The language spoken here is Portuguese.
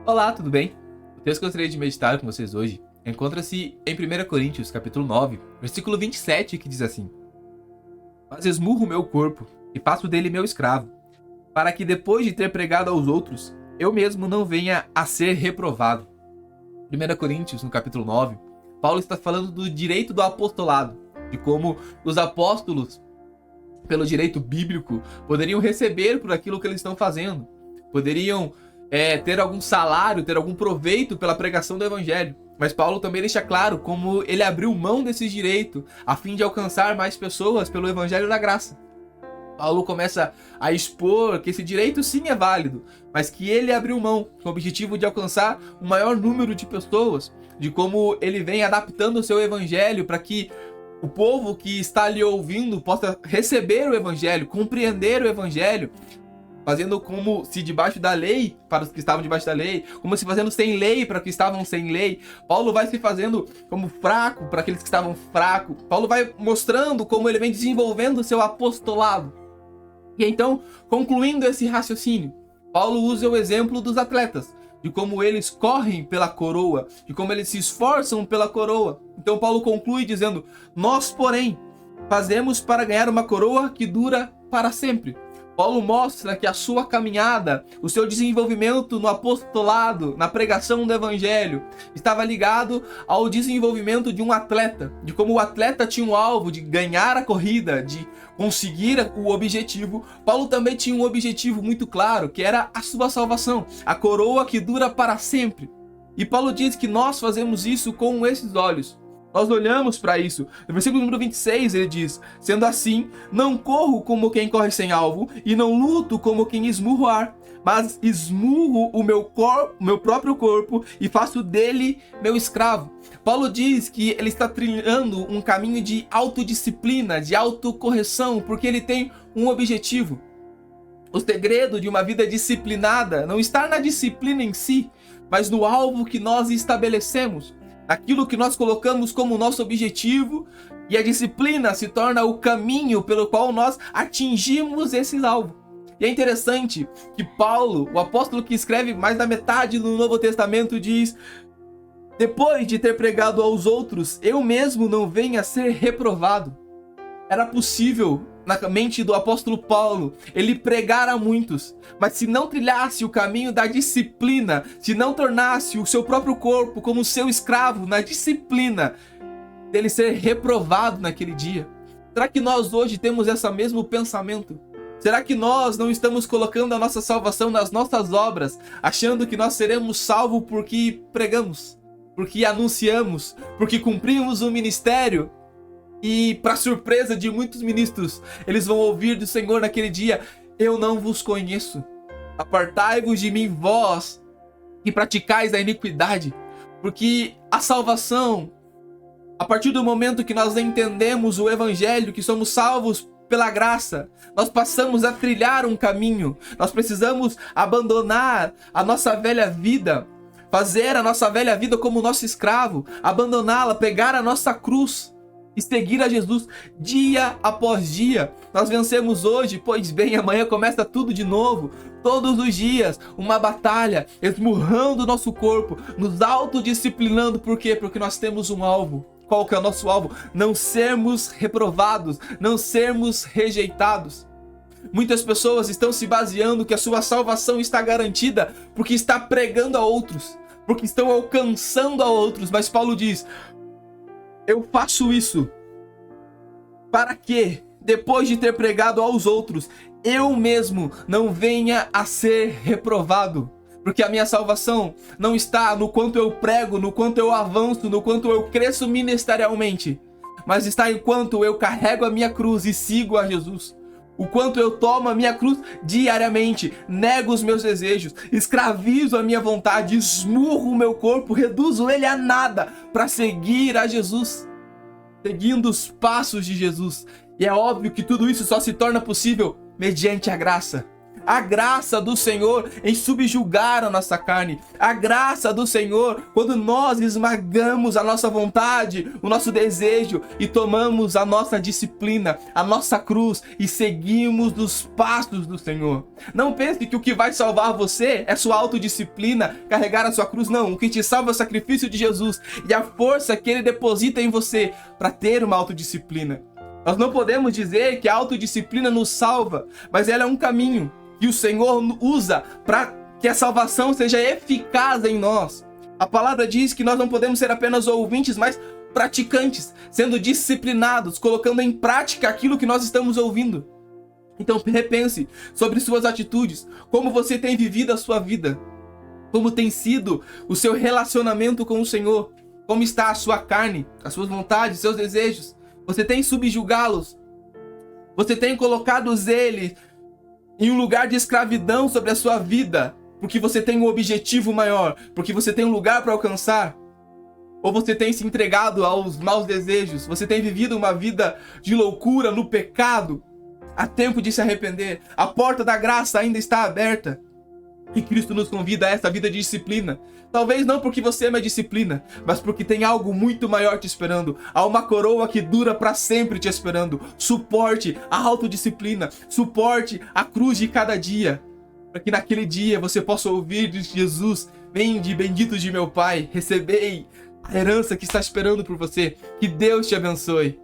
Olá, tudo bem? O texto que eu gostaria de meditar com vocês hoje encontra-se em 1 Coríntios, capítulo 9, versículo 27, que diz assim: Mas esmurro o meu corpo e faço dele meu escravo, para que depois de ter pregado aos outros, eu mesmo não venha a ser reprovado. 1 Coríntios, no capítulo 9, Paulo está falando do direito do apostolado, de como os apóstolos, pelo direito bíblico, poderiam receber por aquilo que eles estão fazendo, poderiam ter algum salário, ter algum proveito pela pregação do evangelho. Mas Paulo também deixa claro como ele abriu mão desse direito a fim de alcançar mais pessoas pelo evangelho da graça. Paulo começa a expor que esse direito sim é válido, mas que ele abriu mão com o objetivo de alcançar um maior número de pessoas, de como ele vem adaptando o seu evangelho para que o povo que está ali ouvindo possa receber o evangelho, compreender o evangelho, fazendo como se debaixo da lei para os que estavam debaixo da lei, como se fazendo sem lei para os que estavam sem lei. Paulo vai se fazendo como fraco para aqueles que estavam fracos. Paulo vai mostrando como ele vem desenvolvendo o seu apostolado. E então, concluindo esse raciocínio, Paulo usa o exemplo dos atletas, de como eles correm pela coroa, de como eles se esforçam pela coroa. Então Paulo conclui dizendo: nós, porém, fazemos para ganhar uma coroa que dura para sempre. Paulo mostra que a sua caminhada, o seu desenvolvimento no apostolado, na pregação do evangelho, estava ligado ao desenvolvimento de um atleta, de como o atleta tinha um alvo de ganhar a corrida, de conseguir o objetivo. Paulo também tinha um objetivo muito claro, que era a sua salvação, a coroa que dura para sempre. E Paulo diz que nós fazemos isso com esses olhos. Nós olhamos para isso. No versículo número 26 ele diz: sendo assim, não corro como quem corre sem alvo, e não luto como quem esmurra o ar, mas esmurro o meu próprio corpo e faço dele meu escravo. Paulo diz que ele está trilhando um caminho de autodisciplina, de autocorreção, porque ele tem um objetivo. O segredo de uma vida disciplinada não está na disciplina em si, mas no alvo que nós estabelecemos, aquilo que nós colocamos como nosso objetivo, e a disciplina se torna o caminho pelo qual nós atingimos esse alvo. E é interessante que Paulo, o apóstolo que escreve mais da metade do Novo Testamento, diz: depois de ter pregado aos outros, eu mesmo não venha a ser reprovado. Era possível, na mente do apóstolo Paulo, ele pregar a muitos, mas se não trilhasse o caminho da disciplina, se não tornasse o seu próprio corpo como seu escravo na disciplina, dele ser reprovado naquele dia. Será que nós hoje temos esse mesmo pensamento? Será que nós não estamos colocando a nossa salvação nas nossas obras, achando que nós seremos salvos porque pregamos, porque anunciamos, porque cumprimos o ministério? E para surpresa de muitos ministros, eles vão ouvir do Senhor naquele dia: eu não vos conheço, apartai-vos de mim, vós que praticais a iniquidade. Porque a salvação, a partir do momento que nós entendemos o evangelho, que somos salvos pela graça, nós passamos a trilhar um caminho. Nós precisamos abandonar a nossa velha vida, fazer a nossa velha vida como nosso escravo, abandoná-la, pegar a nossa cruz e seguir a Jesus dia após dia. Nós vencemos hoje, pois bem, amanhã começa tudo de novo. Todos os dias, uma batalha, esmurrando o nosso corpo, nos autodisciplinando. Por quê? Porque nós temos um alvo. Qual que é o nosso alvo? Não sermos reprovados, não sermos rejeitados. Muitas pessoas estão se baseando que a sua salvação está garantida porque está pregando a outros, porque estão alcançando a outros. Mas Paulo diz: eu faço isso para que, depois de ter pregado aos outros, eu mesmo não venha a ser reprovado. Porque a minha salvação não está no quanto eu prego, no quanto eu avanço, no quanto eu cresço ministerialmente, mas está enquanto eu carrego a minha cruz e sigo a Jesus. O quanto eu tomo a minha cruz diariamente, nego os meus desejos, escravizo a minha vontade, esmurro o meu corpo, reduzo ele a nada para seguir a Jesus, seguindo os passos de Jesus. E é óbvio que tudo isso só se torna possível mediante a graça. A graça do Senhor em subjugar a nossa carne. A graça do Senhor quando nós esmagamos a nossa vontade, o nosso desejo e tomamos a nossa disciplina, a nossa cruz e seguimos os passos do Senhor. Não pense que o que vai salvar você é sua autodisciplina, carregar a sua cruz. Não, o que te salva é o sacrifício de Jesus e a força que Ele deposita em você para ter uma autodisciplina. Nós não podemos dizer que a autodisciplina nos salva, mas ela é um caminho que o Senhor usa para que a salvação seja eficaz em nós. A palavra diz que nós não podemos ser apenas ouvintes, mas praticantes, sendo disciplinados, colocando em prática aquilo que nós estamos ouvindo. Então repense sobre suas atitudes, como você tem vivido a sua vida, como tem sido o seu relacionamento com o Senhor, como está a sua carne, as suas vontades, seus desejos. Você tem subjugá-los? Você tem colocado eles em um lugar de escravidão sobre a sua vida, porque você tem um objetivo maior, porque você tem um lugar para alcançar? Ou você tem se entregado aos maus desejos? Você tem vivido uma vida de loucura no pecado? Há tempo de se arrepender. A porta da graça ainda está aberta. E Cristo nos convida a essa vida de disciplina. Talvez não porque você ama a disciplina, mas porque tem algo muito maior te esperando. Há uma coroa que dura para sempre te esperando. Suporte a autodisciplina. Suporte a cruz de cada dia. Para que naquele dia você possa ouvir de Jesus: vinde, bendito de meu Pai, recebei a herança que está esperando por você. Que Deus te abençoe.